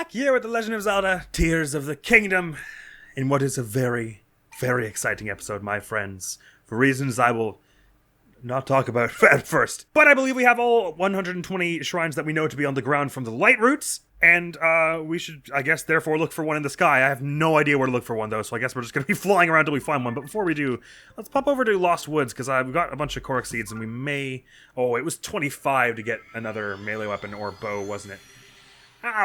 Back here with The Legend of Zelda, Tears of the Kingdom, in what is a very, very exciting episode, my friends, for reasons I will not talk about at first. But I believe we have all 120 shrines that we know to be on the ground from the light routes, and we should, I guess, therefore look for one in the sky. I have no idea where to look for one, though, so I guess we're just going to be flying around till we find one. But before we do, let's pop over to Lost Woods, because I've got a bunch of Korok seeds, and we may... Oh, it was 25 to get another melee weapon or bow, wasn't it?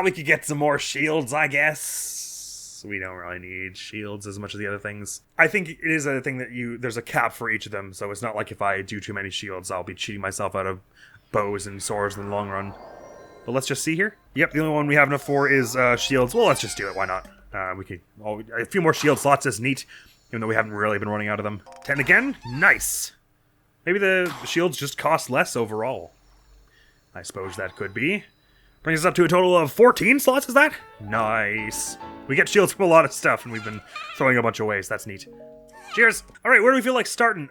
We could get some more shields, I guess. We don't really need shields as much as the other things. I think it is a thing that there's a cap for each of them, so it's not like if I do too many shields, I'll be cheating myself out of bows and swords in the long run. But let's just see here. Yep, the only one we have enough for is shields. Well, let's just do it, why not? We could... a few more shield slots is neat, even though we haven't really been running out of them. 10 again? Nice! Maybe the shields just cost less overall. I suppose that could be. Brings us up to a total of 14 slots, is that? Nice. We get shields from a lot of stuff, and we've been throwing a bunch of ways. That's neat. Cheers! Alright, where do we feel like starting?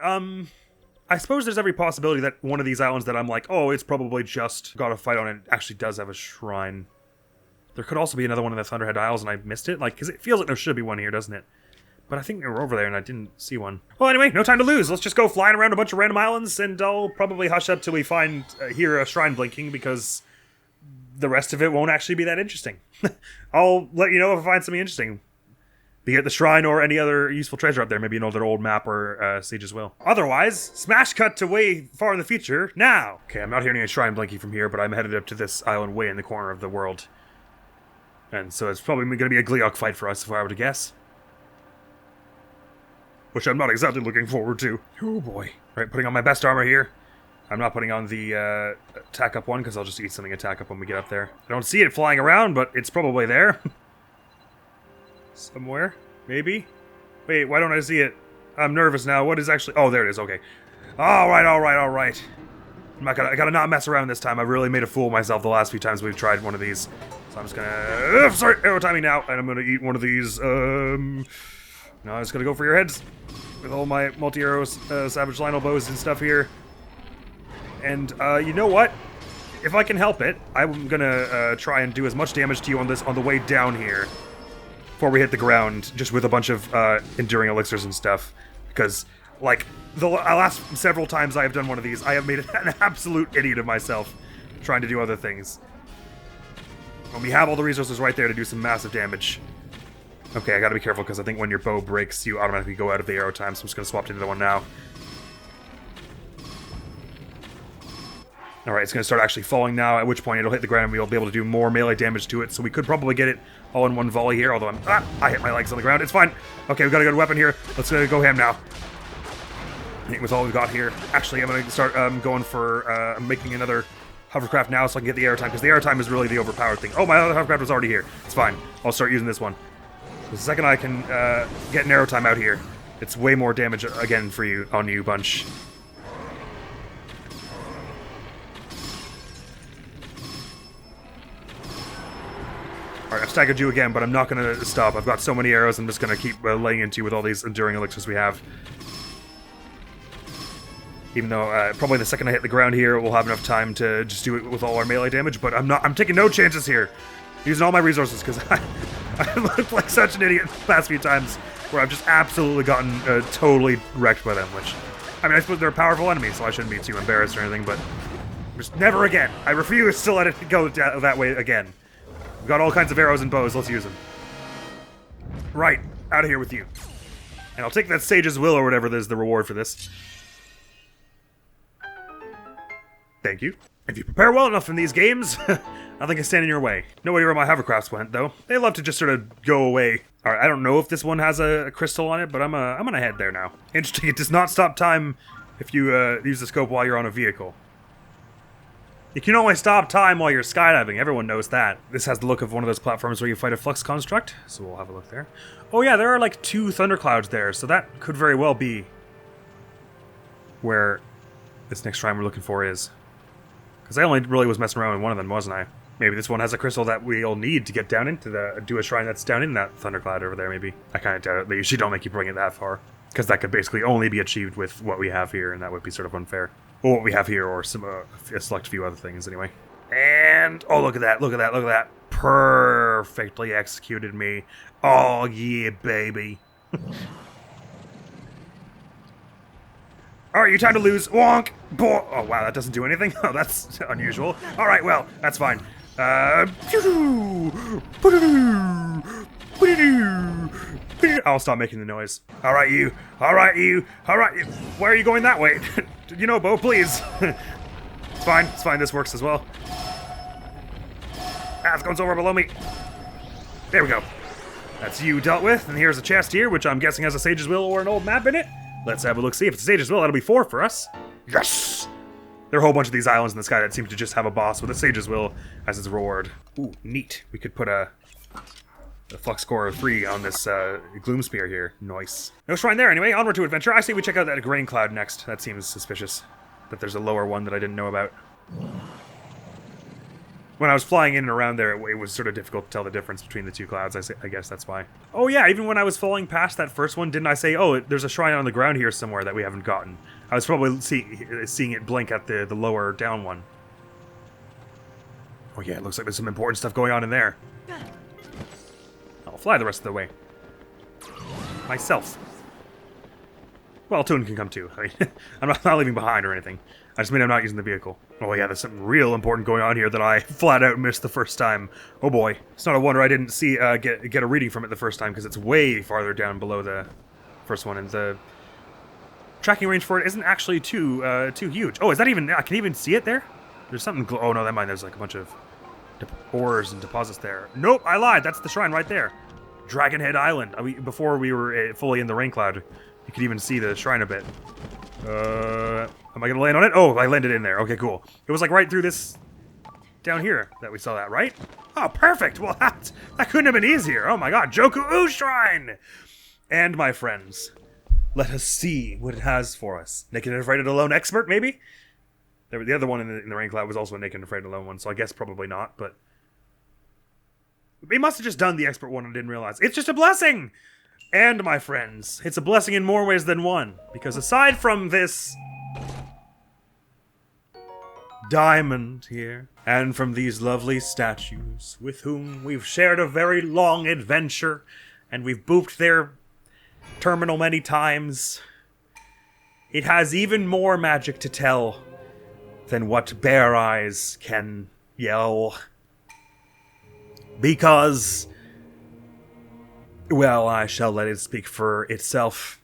I suppose there's every possibility that one of these islands that I'm like, oh, it's probably just got a fight on it, actually does have a shrine. There could also be another one in the Thunderhead Isles, and I missed it. Like, because it feels like there should be one here, doesn't it? But I think they were over there, and I didn't see one. Well, anyway, no time to lose. Let's just go flying around a bunch of random islands, and I'll probably hush up till we find, hear a shrine blinking, because... the rest of it won't actually be that interesting. I'll let you know if I find something interesting. Be it the shrine or any other useful treasure up there. Maybe another old map or Sage's Will. Otherwise, smash cut to way far in the future now. Okay, I'm not hearing a shrine blinking from here, but I'm headed up to this island way in the corner of the world. And so it's probably going to be a Gleeok fight for us, if I were to guess. Which I'm not exactly looking forward to. Oh boy. Right, putting on my best armor here. I'm not putting on the attack up one because I'll just eat something attack up when we get up there. I don't see it flying around, but it's probably there. Somewhere, maybe? Wait, why don't I see it? I'm nervous now. What is actually... Oh, there it is. Okay. Alright. I gotta not mess around this time. I've really made a fool of myself the last few times we've tried one of these. So I'm just gonna... sorry, arrow timing now. And I'm gonna eat one of these. No, I'm just gonna go for your heads. With all my multi-arrows, Savage Lionel bows and stuff here. And, you know what? If I can help it, I'm gonna try and do as much damage to you on the way down here before we hit the ground, just with a bunch of enduring elixirs and stuff. Because, like, the last several times I have done one of these, I have made an absolute idiot of myself trying to do other things. When we have all the resources right there to do some massive damage. Okay, I gotta be careful, because I think when your bow breaks, you automatically go out of the arrow time, so I'm just gonna swap to the other one now. Alright, it's going to start actually falling now, at which point it'll hit the ground and we'll be able to do more melee damage to it, so we could probably get it all in one volley here, although I hit my legs on the ground. It's fine. Okay, we've got a good weapon here. Let's go ham now. With all we've got here. Actually, I'm going to start going for making another hovercraft now so I can get the air time, because the air time is really the overpowered thing. Oh, my other hovercraft was already here. It's fine. I'll start using this one. The second I can get an arrow time out here, it's way more damage again for you, on you bunch. Alright, I've staggered you again, but I'm not going to stop. I've got so many arrows, I'm just going to keep laying into you with all these enduring elixirs we have. Even though, probably the second I hit the ground here, we'll have enough time to just do it with all our melee damage, but I'm taking no chances here. Using all my resources, because I looked like such an idiot the past few times, where I've just absolutely gotten totally wrecked by them, which... I mean, I suppose they're a powerful enemy, so I shouldn't be too embarrassed or anything, but... just never again. I refuse to let it go that way again. We've got all kinds of arrows and bows, let's use them. Right, out of here with you. And I'll take that Sage's Will or whatever is the reward for this. Thank you. If you prepare well enough in these games, nothing can stand in your way. No idea where my hovercrafts went, though. They love to just sort of go away. Alright, I don't know if this one has a crystal on it, but I'm gonna head there now. Interesting, it does not stop time if you use the scope while you're on a vehicle. You can only stop time while you're skydiving, everyone knows that. This has the look of one of those platforms where you fight a flux construct, so we'll have a look there. Oh yeah, there are like 2 thunderclouds there, so that could very well be where this next shrine we're looking for is. Because I only really was messing around with one of them, wasn't I? Maybe this one has a crystal that we'll need to get down into do a shrine that's down in that thundercloud over there, maybe. I kind of doubt it, they usually don't make you bring it that far. Because that could basically only be achieved with what we have here, and that would be sort of unfair. Or what we have here, or some a select few other things, anyway. And, oh, look at that, look at that, look at that. perfectly executed me. Oh, yeah, baby. Alright, your time to lose. Wonk! Oh, wow, that doesn't do anything? Oh, that's unusual. Alright, well, that's fine. I'll stop making the noise. Alright, you. Alright, you. Alright, you. Why are you going that way? You know, Bo, please. It's fine. It's fine. This works as well. Ah, it's going so far below me. There we go. That's you dealt with. And here's a chest here, which I'm guessing has a Sage's Will or an old map in it. Let's have a look, see if it's a Sage's Will. That'll be 4 for us. Yes! There are a whole bunch of these islands in the sky that seem to just have a boss with a Sage's Will as its reward. Ooh, neat. We could put a flux core of 3 on this gloom spear here. Nice. No shrine there anyway. Onward to adventure. I say we check out that grain cloud next. That seems suspicious. That there's a lower one that I didn't know about. When I was flying in and around there, it was sort of difficult to tell the difference between the two clouds. I guess that's why. Oh yeah, even when I was falling past that first one, didn't I say, oh, there's a shrine on the ground here somewhere that we haven't gotten? I was probably seeing it blink at the lower down one. Oh yeah, it looks like there's some important stuff going on in there. I'll fly the rest of the way. Myself. Well, Toon can come too. I mean, I'm not leaving behind or anything. I just mean I'm not using the vehicle. Oh yeah, there's something real important going on here that I flat out missed the first time. Oh boy. It's not a wonder I didn't see get a reading from it the first time, because it's way farther down below the first one, and the tracking range for it isn't actually too huge. Oh, is that even... I can even see it there? There's something... Oh no, never mind. There's like a bunch of ores and deposits there. Nope, I lied. That's the shrine right there. Dragonhead Island. Before we were fully in the rain cloud, you could even see the shrine a bit. Am I gonna land on it? Oh, I landed in there. Okay, cool. It was like right through this down here that we saw that, right? Oh, perfect. Well, that couldn't have been easier. Oh my god, Joku-U Shrine! And my friends, let us see what it has for us. Naked and Afraid and Alone Expert, maybe? The other one in the rain cloud was also a Naked and Afraid and Alone one, so I guess probably not, but... They must have just done the expert one and didn't realize. It's just a blessing! And, my friends, it's a blessing in more ways than one. Because aside from this diamond here, and from these lovely statues, with whom we've shared a very long adventure, and we've booped their terminal many times, it has even more magic to tell than what bare eyes can yell. Because... well, I shall let it speak for itself.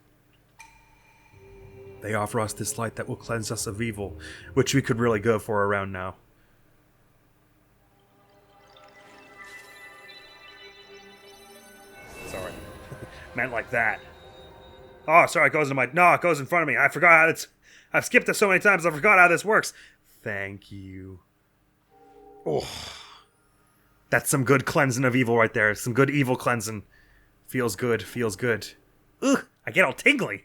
They offer us this light that will cleanse us of evil, which we could really go for around now. Sorry. Meant like that. Oh, sorry, it goes into my... No, it goes in front of me. I forgot how it's... I've skipped this so many times, I forgot how this works. Thank you. Oh. That's some good cleansing of evil right there. Some good evil cleansing. Feels good, feels good. Ugh, I get all tingly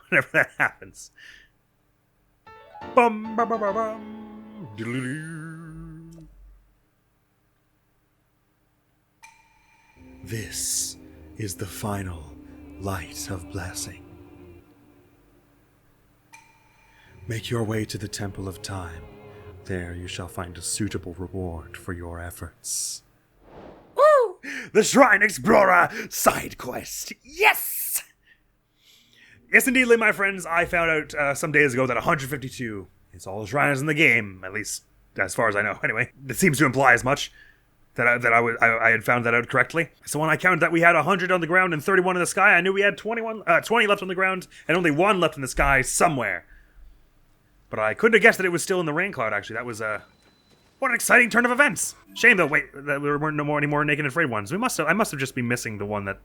whenever that happens. Bum, bum, bum, bum, bum. Doodle-doo. This is the final light of blessing. Make your way to the Temple of Time. There you shall find a suitable reward for your efforts. The Shrine Explorer side quest. Yes! Yes, indeedly, my friends. I found out some days ago that 152 is all the shrines in the game, at least as far as I know. Anyway, it seems to imply as much that I had found that out correctly. So when I counted that we had 100 on the ground and 31 in the sky, I knew we had 20 left on the ground and only 1 left in the sky somewhere. But I couldn't have guessed that it was still in the rain cloud. Actually, that was what an exciting turn of events! Shame though, wait, that there weren't any more Naked and Afraid ones. I must have just been missing the one that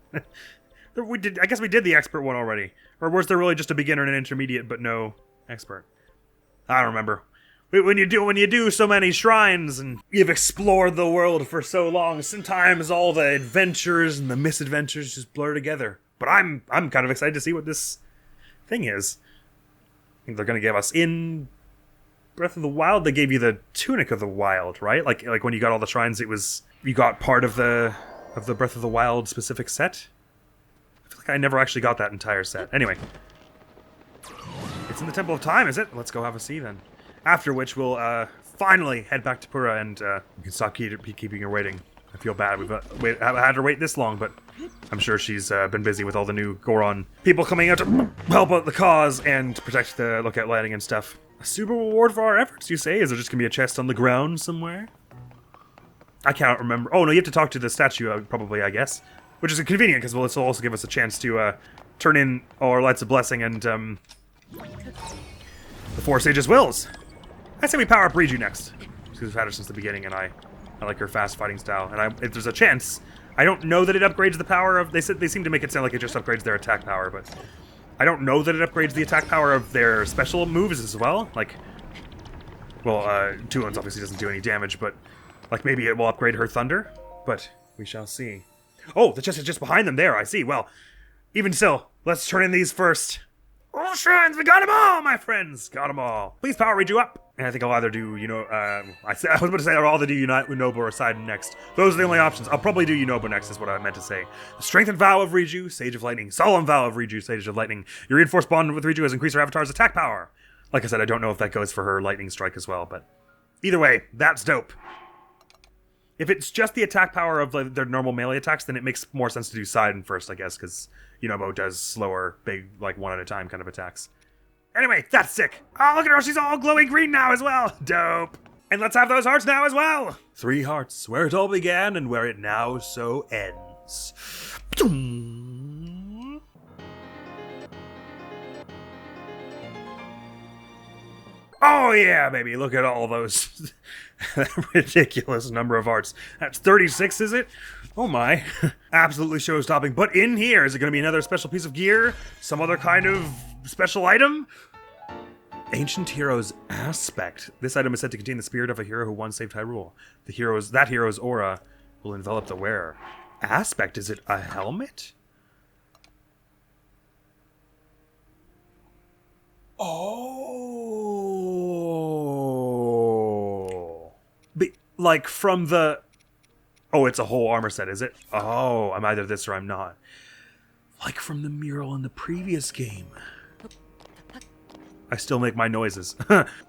we did. I guess we did the expert one already, or was there really just a beginner and an intermediate, but no expert? I don't remember. When you do so many shrines and you've explored the world for so long, sometimes all the adventures and the misadventures just blur together. But I'm kind of excited to see what this thing is. I think they're gonna give us in Breath of the Wild, they gave you the Tunic of the Wild, right? Like when you got all the shrines, you got part of the Breath of the Wild specific set. I feel like I never actually got that entire set. Anyway, it's in the Temple of Time, is it? Let's go have a see then. After which we'll finally head back to Purah and we can stop keeping her waiting. I feel bad we've had her wait this long, but I'm sure she's been busy with all the new Goron people coming out to help out the cause and protect the Lookout Landing and stuff. A super reward for our efforts, you say? Is there just gonna be a chest on the ground somewhere? I can't remember. Oh no, you have to talk to the statue, probably, I guess. Which is convenient, because this will also give us a chance to turn in our Lights of Blessing and the 4 Sages' Wills. I say we power up Riju next, because we've had her since the beginning, and I like her fast fighting style. And if there's a chance, I don't know that it upgrades the power of. They seem to make it sound like it just upgrades their attack power, but I don't know that it upgrades the attack power of their special moves as well. Like, well, Two Ones obviously doesn't do any damage, but like maybe it will upgrade her thunder. But we shall see. Oh, the chest is just behind them there. I see. Well, even still, let's turn in these first. All shrines, we got them all, my friends. Got them all. Please power Riju up. And I think I'll either do, I was about to say I'll either do Unite Unobo or Sidon next. Those are the only options. I'll probably do Unobo next, is what I meant to say. The Strengthened Vow of Riju, Sage of Lightning. Solemn Vow of Riju, Sage of Lightning. Your reinforced bond with Riju has increased her avatar's attack power. Like I said, I don't know if that goes for her Lightning Strike as well, but either way, that's dope. If it's just the attack power of their normal melee attacks, then it makes more sense to do Sidon first, I guess, because Unobo does slower, big, like one at a time kind of attacks. Anyway, that's sick. Oh, look at her. She's all glowing green now as well. Dope. And let's have those hearts now as well. 3 hearts, where it all began and where it now so ends. Oh yeah, baby. Look at all those. Ridiculous number of hearts. That's 36, is it? Oh my. Absolutely show-stopping. But in here, is it going to be another special piece of gear? Some other kind of special item? Ancient Hero's Aspect. This item is said to contain the spirit of a hero who once saved Hyrule. That hero's aura will envelop the wearer. Aspect? Is it a helmet? Oh. Like from the... Oh, it's a whole armor set, is it? Oh, I'm either this or I'm not. Like from the mural in the previous game. I still make my noises.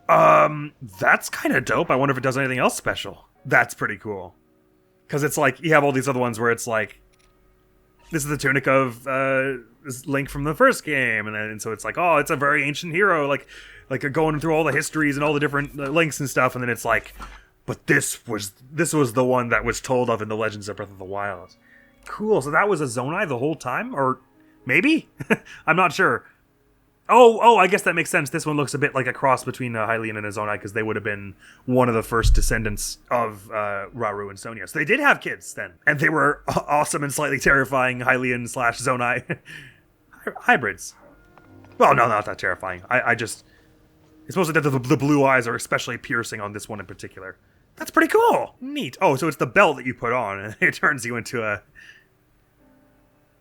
That's kind of dope. I wonder if it does anything else special. That's pretty cool. Because it's like, you have all these other ones where it's like, this is the tunic of Link from the first game. And so it's like, oh, it's a very ancient hero. Like going through all the histories and all the different links and stuff. And then it's like, but this was the one that was told of in the Legends of Breath of the Wild. Cool. So that was a Zonai the whole time? Or maybe? I'm not sure. Oh, I guess that makes sense. This one looks a bit like a cross between a Hylian and a Zonai, because they would have been one of the first descendants of Rauru and Sonia. So they did have kids then. And they were awesome and slightly terrifying Hylian/Zonai hybrids. Well, no, not that terrifying. It's mostly that the blue eyes are especially piercing on this one in particular. That's pretty cool. Neat. Oh, so it's the belt that you put on, and it turns you into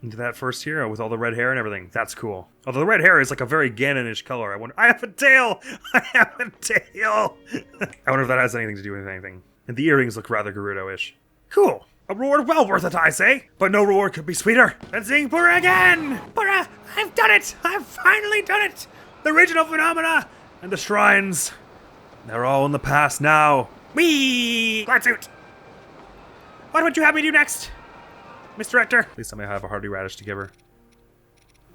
that first hero with all the red hair and everything. That's cool. Although the red hair is like a very Ganon-ish color. I have a tail! I have a tail! I wonder if that has anything to do with anything. And the earrings look rather Gerudo-ish. Cool. A reward well worth it, I say. But no reward could be sweeter than seeing Purah again! Purah, I've done it! I've finally done it! The original phenomena and the shrines. They're all in the past now. Whee! Glad suit! What would you have me do next? Miss Director. Please tell me I have a hearty radish to give her.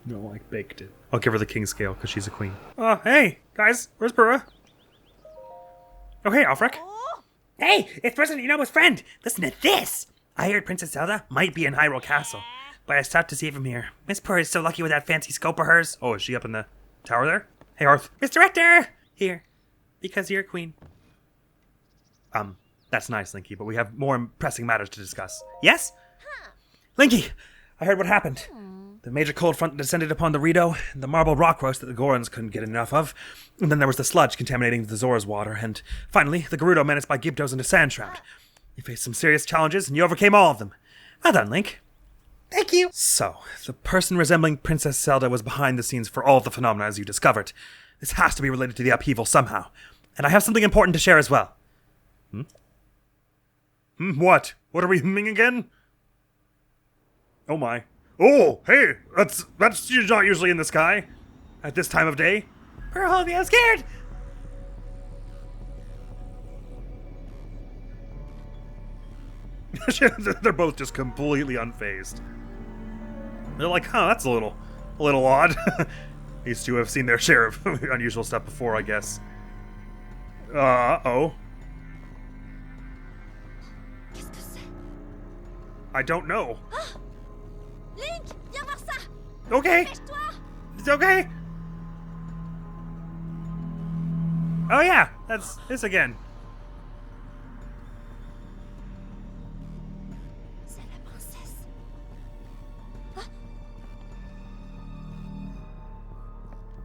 No, I baked it. I'll give her the king scale, because she's a queen. Oh, hey, guys. Where's Purah? Oh, hey, Alfrek. Oh. Hey, it's President Unobo's friend. Listen to this. I heard Princess Zelda might be in Hyrule Castle, but I stopped to see from here. Miss Purah is so lucky with that fancy scope of hers. Oh, is she up in the tower there? Hey, Arth. Miss Director! Here, because you're a queen. That's nice, Linky, but we have more pressing matters to discuss. Yes? Linky, I heard what happened. The major cold front descended upon the Rito, and the marble rock roast that the Gorons couldn't get enough of. And then there was the sludge contaminating the Zora's water, and finally, the Gerudo menaced by Gibdos into Sandshroud. You faced some serious challenges, and you overcame all of them. Well done, Link. Thank you. So, the person resembling Princess Zelda was behind the scenes for all of the phenomena as you discovered. This has to be related to the upheaval somehow. And I have something important to share as well. What? What are we humming again? Oh my. Oh, hey! That's not usually in the sky. At this time of day. Purah, I'm scared! They're both just completely unfazed. They're like, huh, that's a little odd. These two have seen their share of unusual stuff before, I guess. Oh. I don't know. Link, viens voir ça. Okay. Dépêche-toi. It's okay. Oh yeah, that's this again. C'est la princesse.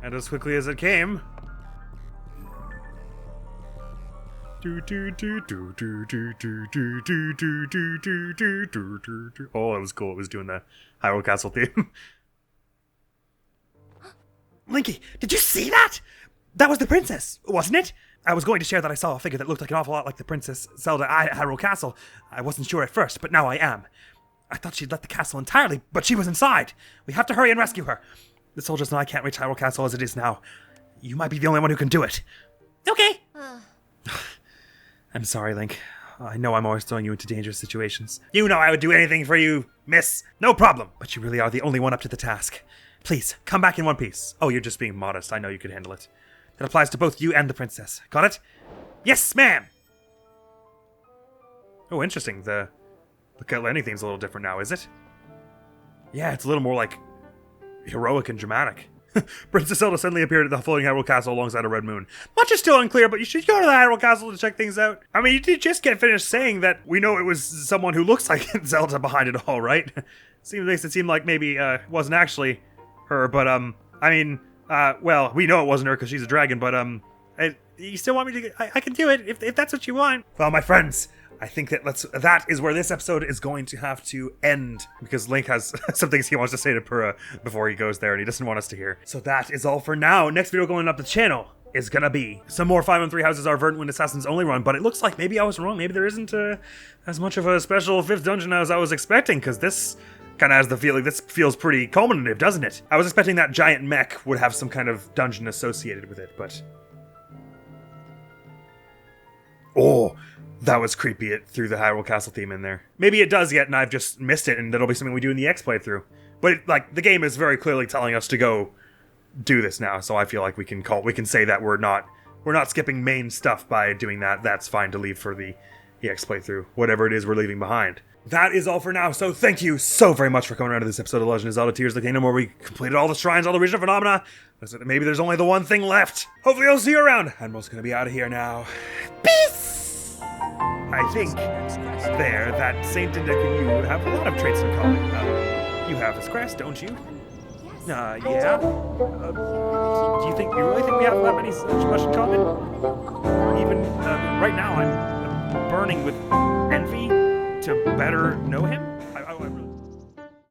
And as quickly as it came. Oh, it was cool. It was doing the Hyrule Castle theme. Linky, did you see that? That was the princess, wasn't it? I was going to share that I saw a figure that looked like an awful lot like the Princess Zelda at Hyrule Castle. I wasn't sure at first, but now I am. I thought she'd left the castle entirely, but she was inside. We have to hurry and rescue her. The soldiers and I can't reach Hyrule Castle as it is now. You might be the only one who can do it. Okay. I'm sorry, Link. I know I'm always throwing you into dangerous situations. You know I would do anything for you, miss. No problem. But you really are the only one up to the task. Please, come back in one piece. Oh, you're just being modest. I know you could handle it. That applies to both you and the princess. Got it? Yes, ma'am. Oh, interesting. The landing theme's a little different now, is it? Yeah, it's a little more like heroic and dramatic. Princess Zelda suddenly appeared at the floating Hyrule Castle alongside a red moon. Much is still unclear, but you should go to the Hyrule Castle to check things out. I mean, you did just get finished saying that we know it was someone who looks like Zelda behind it all, right? Makes it seem like maybe it wasn't actually her, but I mean, well, we know it wasn't her because she's a dragon, but you still want me to? I can do it if that's what you want. Well, my friends, I think that is where this episode is going to have to end, because Link has some things he wants to say to Purah before he goes there, and he doesn't want us to hear. So that is all for now. Next video going up the channel is gonna be some more 5-on-3 Houses Are Verdant Wind Assassins only run, but it looks like maybe I was wrong. Maybe there isn't as much of a special 5th dungeon as I was expecting, because this kind of has the feeling, this feels pretty culminative, doesn't it? I was expecting that giant mech would have some kind of dungeon associated with it, but... Oh, that was creepy. It threw the Hyrule Castle theme in there. Maybe it does yet, and I've just missed it, and that'll be something we do in the X playthrough. But the game is very clearly telling us to go do this now, so I feel like we can say that we're not skipping main stuff by doing that. That's fine to leave for the X playthrough, whatever it is we're leaving behind. That is all for now, so thank you so very much for coming around to this episode of Legend of Zelda Tears of the Kingdom, where we completed all the shrines, all the regional phenomena. Maybe there's only the one thing left. Hopefully I'll see you around. Admiral's gonna be out of here now. Peace! I think there that Saint and you have a lot of traits in common. You have a crest, don't you? Yeah. Do you really think we have that much in common? Even right now, I'm burning with envy to better know him.